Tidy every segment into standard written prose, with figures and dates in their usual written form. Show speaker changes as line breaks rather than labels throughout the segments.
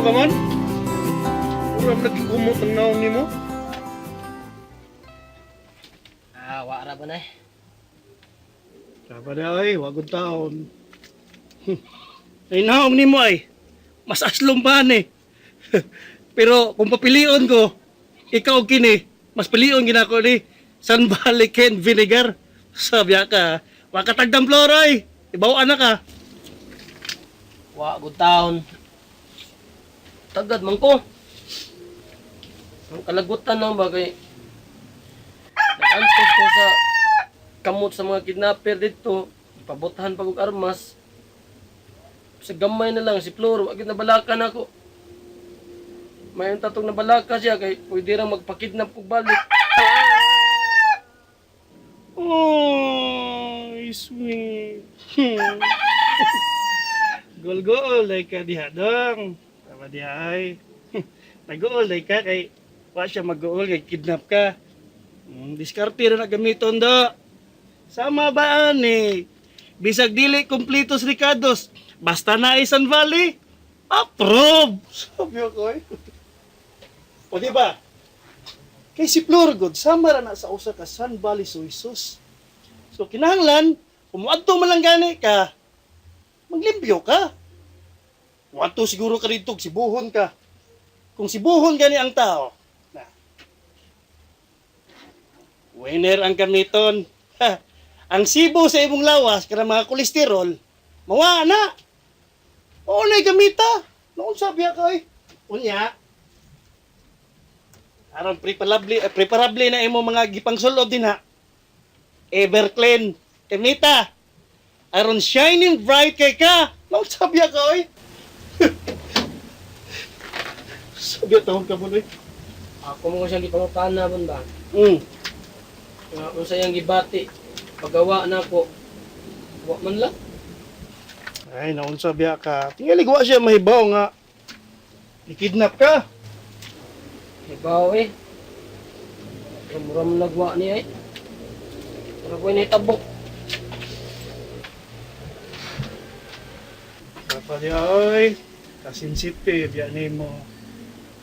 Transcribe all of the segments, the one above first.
ka man? Uram lagi kumot ang naong ni mo.
Wara ba na eh?
Saba na ay, wagod taon. Ay naong ni mo ay, mas aslong pa eh. Pero kung papilion ko, ikaw kini, mas pilion ginako ni Sun Valley Ken Vinegar. Sabi ka, wakatagdang floray. Ibaw anak ka.
Wa good taon. Tagad man ko. Ang kalagutan ng bagay. Nag-antos ko sa kamot sa mga kidnapper dito. Pabotahan pag og armas. Sa gamay na lang si Flor, wag nabalakan ako. May tatong nabalaka siya kay pwede ra magpakidnap og balik.
Oh, sweet. Gol-gol, ay ka diha dong. Tama diha ay. Nag-gool, ay ka kay wa siya mag-gool kay kidnap ka. Diskarte na gamiton do. Sama ba ani? Bisag dili kompletos Ricardos. Basta na ay Sun Valley. Approve! Sabi ko eh. O diba? Kay si Florgod, sama ra na sa usa ka Sun Valley Suisos. So kinahanglan, kumuadto man lang gani ka, maglimpyo ka. Muadto siguro ka dito, sibuhon ka. Kung sibuhon gani ang tao, na, winner ang kamiton. Ha, ang sibo sa imong lawas, kada mga kolesterol, mawa na. Oo na gamita. Noon sabi ka eh. Unya, aron preparable na imo mga gipang sulob din ha. Everclean, Emita. Aron shining bright kay ka. Noon sabi ka eh. Sabi taon ka mo eh.
Ako mo siyang gipangutana bon ba? Nga kung sayang gibati, pagawa na ko. Wa man lang.
Ay, naon sabi ka. Tingali wa siya mahibaw nga. Ikidnap ka.
Ibaw eh. Muram nagwa niya eh. Para ko tabok.
Dapat ay, kasensitive yan mo.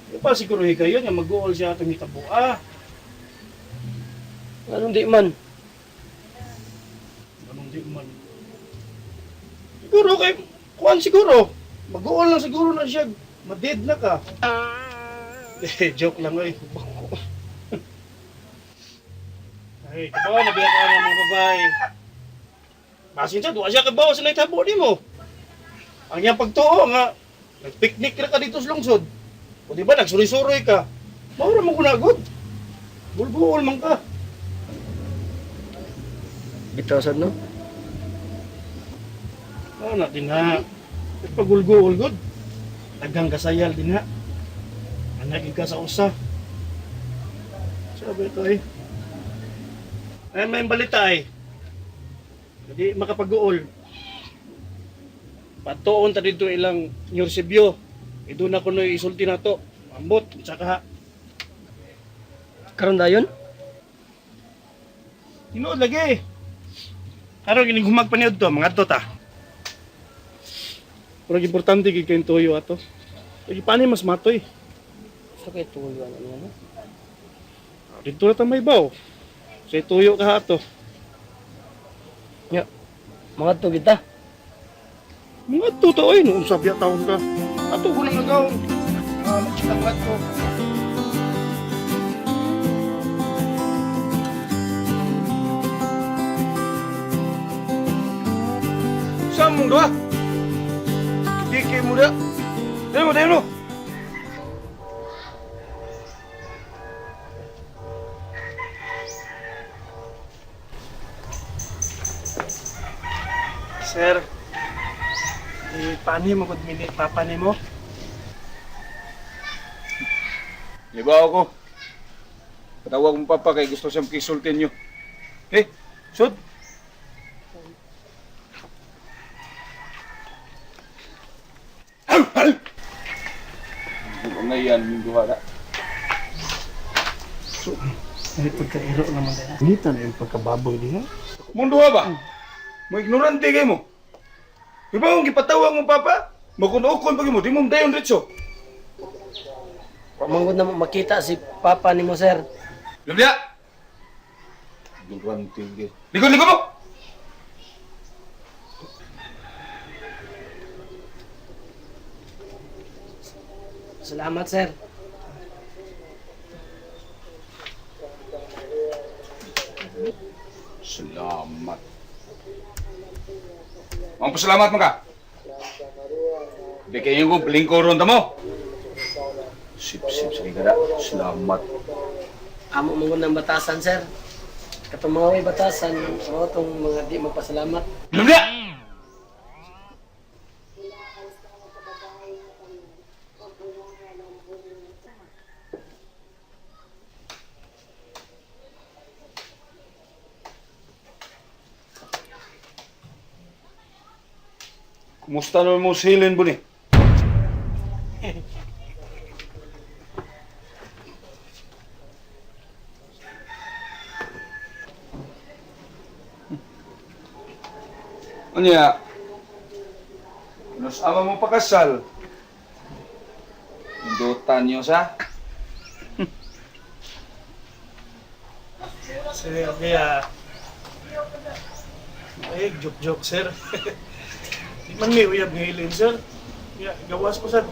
Di pa siguro kayo nga mag-uol siya itong itabua.
Anong di man?
Anong di man? Siguro kay, kuhan siguro. Mag-uol lang siguro na siya. Madid na ka. Joke lang ay. Ay, kabaw, nabiyak ka ng mga babae. Basin siya, duwa siya kabaw sa naitabo di mo. Ang iyang pagtuo nga, nag-picnic ka dito sa lungsod. O di ba, nagsuri-suroy ka. Maura mo kunagod. Bulbuol man ka.
Bitasan no?
Oo na, din ha. Pagulguol god. Dagang kasayal din ha. Anagin ka sa usa. Sabi ito eh. Ay, may balita eh. Hindi makapag-uol. Patuon ta dito ilang Nyorsibyo. Ido na ko no isulti na to. Ambot, tsaka ha.
Karon dayon?
Tinood lagi. Araw gining humagpaniod to, mga to ta. Pero importante gid kay tuyo ato. Lagi pani mas matoy.
Sa kay tuyo ano?
Dito na ta may baw. Say tuyo ka ato.
Ya. Mga to kita.
Mga to to oy no sabi taon ka. Ato ko lang agaw. Magchika mga to. Saan mong doa? Kiki muda. Demo. Sir, paano mo kung minit papa ni mo?
Libaw ako. Patawag mo papa kay gusto siyang kisultin nyo. Sud. Ano yan, yung duha na.
So, ay pagkairo naman na. Ngita na yung pagkababoy diha.
Mundo ba? Mo ignorante kayo mo. Di ba kung gipatawag mo papa? Makunukon pag mo, di mo dayon ritso.
Pamangod na makita si Papa ni mo, sir.
Lumya! Durang tinggi. Ligo mo!
Salamat, sir.
Salamat. Ang pasalamat mo ka. Di kayo kong lingkoron mo. Sip, sige kada. Salamat.
Amo mong ng batasan, sir. Katong mga way batasan, o itong mga di magpasalamat.
Lumya! Kumusta naman mo silin, Buni? Unya, ama mo pakasal. Indutan niyo sa?
Sir, kaya... Ay, joke, sir. Di man may uyab ngayon, sir. Kaya, gawas ko, sir.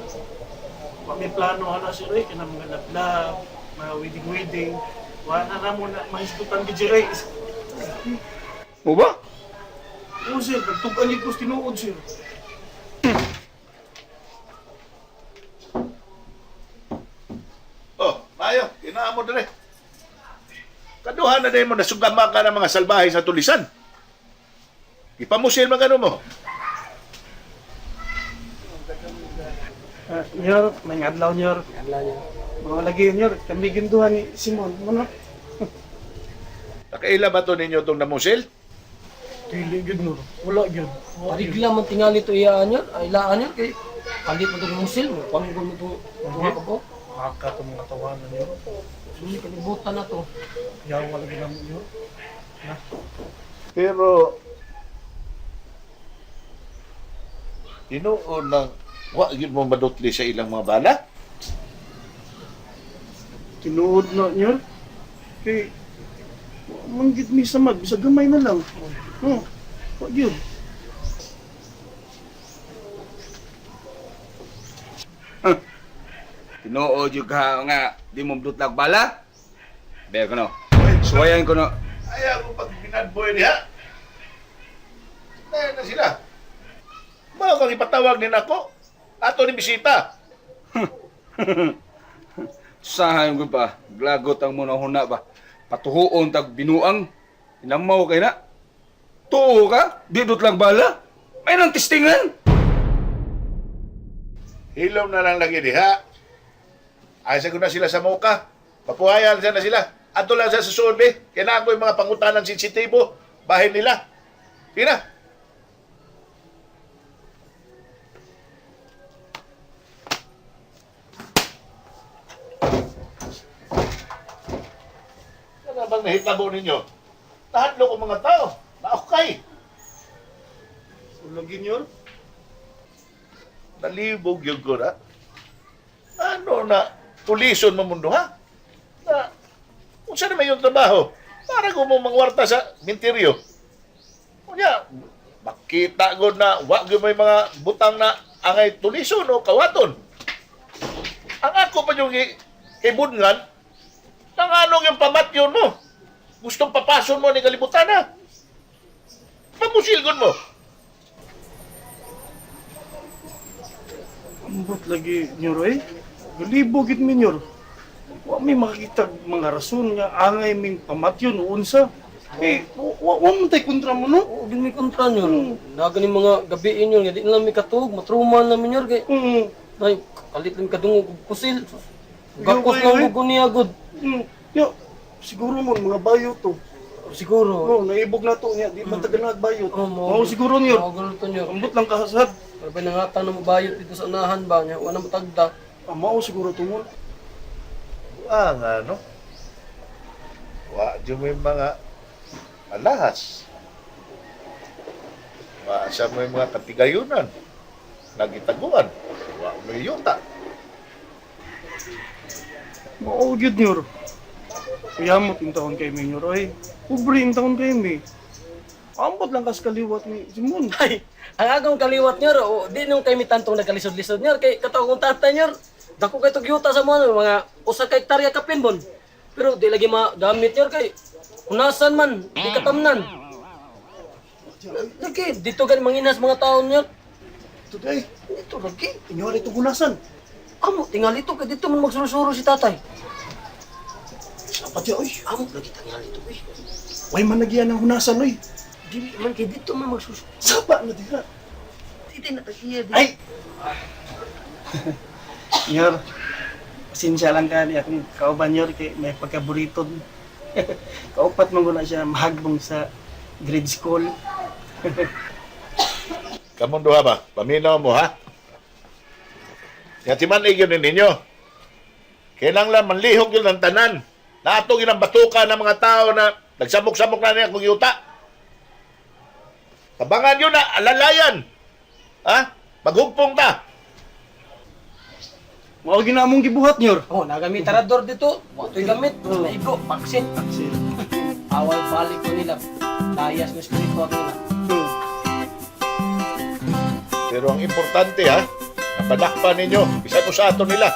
May plano na, sir, eh. Kaya mga lablab, mga wedding. Wala na mo na mahisgutan ka, sir, eh.
Mo ba?
Oo, sir. Nagtugan niyo ko tinuod, sir.
Oh, mayo, inaamo dire. Kaduhan na din mo nasugama ka ng mga salbahe sa tulisan. Ipamusil mga ano mo.
Nyor, may adlaw, Nyor.
Adlaw niya.
Mga lagi, Nyor. Kami ginduhan ni Simon. Ano?
Nakaila ba to ninyo itong namusil?
Dili, gid, Nyor. Wala, gid.
Parigla man tingali to iyaan yan, ay laan yan, kay kalit mo itong musil, panggol mo itong mga ka po.
Maka itong mga tawanan, Nyor.
Hindi kalibutan na to.
Yawa lagi naman, Nyor.
Pero, tinuon ng wa yun mo madutli sa ilang mga bala?
Tinuod na, Nyor. Kay, manggit mi samad. Bisa gamay na lang. Wag yun.
Tinuod yung ka nga, di mo blutlag bala? Bear ko no. Suwayan ko no.
Ayaw ko pag binadboy niya. Na sila. Mga kang ipatawag din ako. Ato ni bisita.
Sahayon ko pa, glagot ang muna huna ba? Patuhuon tag binuang. Inamaw kay na. Tuo ka? Di dutlag bala? May nang testingan.
Hilom na lang lagi diha. Ayos ko na sila sa muka. Papuhayan na sila. Ato lang sa susunod eh. Kaya na ako yung mga pangutanan sensitibo. Bahay nila. Pina. Ano bang nahitabo ninyo? Tahadlo ko mga tao. Naukay.
Ulagin, Nyor.
Nalibog yung ko na. Ano na? Tulison mo mundo ha? Na, kung saan naman yung trabaho? Para ko mo mangwarta sa minteryo. Kunya, makita ko na wag yung may mga butang na angay tulison o kawaton. Ang ako pa yung ibungan, nang anong yung pamatyon mo? Gustong papason mo ni kalibutan ha? Pamusilgon mo.
Ambot lagi, Nyor, eh. Galibo, gid mi, Nyor. Wa may makita mga rason nga angay ming pamatyon o unsa. Eh, wa mo tay kontra mo, no?
Oo, din may kontra nyo. Naga ni mga gabi inyo, nga di na may katug, matruman na minyor, kay ay, kalit lang kadungog og pusil. Gakos lang bugo niya, good.
Yo, siguro mo, mga bayo to.
Siguro.
No, naibog na to niya. Di man taga nagbayot.
Oo,
Mao siguro, Nyor.
Mao to nyo.
Ambot lang kahasad.
Pero pa nangatan na mabayot dito sa unahan ba niya, wala matagda.
Mao siguro to mo.
Nga, no? Wa, di mo yung mga alahas. Wa, sa mo yung mga katigayunan. Nagitaguan. Wa, mo yung yuta.
Mao gyud nyor. Kaya mo tintaon kay mi nyor ay. Pobre in taon kay mi. Ambot lang kas kaliwat ni Simon.
Ay, ang agong kaliwat nyor, o di nung kay mitantong nagkalisod-lisod nyor, kay katawag kong tatay nyor, dako kay tugyuta sa mga usa ka hektarya kapinbon. Pero di lagi magamit nyor kay unasan man, di katamnan. Lagi, dito gan manginas mga taon nyor.
Today,
Dito lagi.
inyo ito gunasan.
Amo, tingal ito, kay dito man magsurusuro si tatay.
Sapat ya oy.
Amo, lagi tingal ito, uy.
Way man nagyan ang hunasan oy.
Dili man kay dito man magsurusuro.
Saba na diha.
Dito na tagiya, di.
Ay! Nyor, pasensya lang ka ni akong kauban Nyor kay may pagkaburiton. Kaupat man guna siya mahagbong sa grade school.
Kamong duha ba? Paminaw mo ha? Yatiman yun ninyo. Kailangan manlihog yun ng tanan. Naatong yun ang batuka ng mga tao na nagsamok-samok na niya kung yuta. Tabangan yun na, alalayan. Ha? Maghugpong ta.
Mao ginamong gibuhat Nyor.
Oh, nagamit tarador dito. Wato'y gamit. Naigo, paksin. Awal balik ko nila. Layas ng spiritual nila.
Pero ang importante ha, napadakpan ninyo, bisan usato nila.